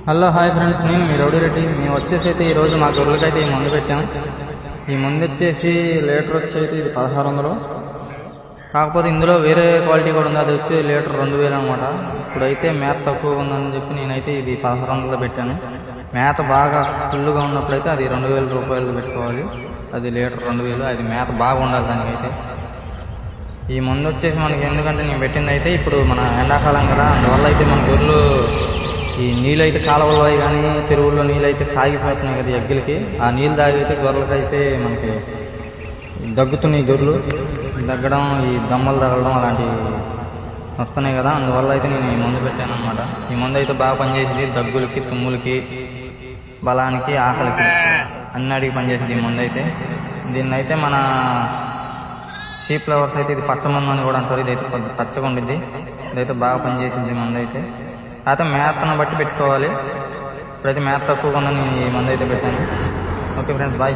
Hello hi friends, నేను మీ rowdy Reddy. మేము వచ్చేసి అయితే ఈరోజు మా గొర్రెలకైతే ఈ మందు పెట్టాం. ఈ మందు వచ్చేసి లీటర్ వచ్చి అయితే ఇది 1600. కాకపోతే ఇందులో వేరే క్వాలిటీ కూడా ఉంది, అది వచ్చి లీటర్ 2000 అనమాట. ఇప్పుడైతే మేత తక్కువ ఉందని చెప్పి నేనైతే ఇది 1600 పెట్టాను. మేత బాగా ఫుల్గా ఉన్నప్పుడైతే అది 2000 రూపాయలు పెట్టుకోవాలి. అది లీటర్ 2000. అది మేత బాగా ఉండాలి దానికైతే. ఈ మందు వచ్చేసి మనకి ఎందుకంటే నేను పెట్టింది అయితే ఇప్పుడు మన ఎండాకాలం కదా, అందువల్ల అయితే మన గొర్రెలు ఈ నీళ్ళు అయితే కాలువలో కానీ చెరువుల్లో నీళ్ళు అయితే కాగిపోతున్నాయి కదా ఎగ్గులకి. ఆ నీళ్ళు తాగి అయితే గొర్రెలకైతే మనకి దగ్గుతున్నాయి, గొర్రెలు దగ్గడం, ఈ దమ్మలు తగలడం అలాంటివి వస్తున్నాయి కదా. అందువల్ల అయితే నేను ఈ మందు పెట్టాను అనమాట. ఈ మందు అయితే బాగా పనిచేసింది. దగ్గులకి, తుమ్ములకి, బలానికి, ఆకలికి అన్నిటికి పనిచేసింది ఈ మందు అయితే. దీన్ని అయితే మన షీప్ ఫ్లవర్స్ అయితే ఇది పచ్చ మందు అని కూడా అంటారు. ఇదైతే కొద్దిగా పచ్చగా ఉండిద్ది. ఇదైతే బాగా పనిచేసింది ఈ మందు అయితే. అయితే మేతను బట్టి పెట్టుకోవాలి. ఇప్పుడైతే మేత తక్కువగా ఉందని నేను ఈ మందు అయితే పెట్టాను. Okay friends, bye.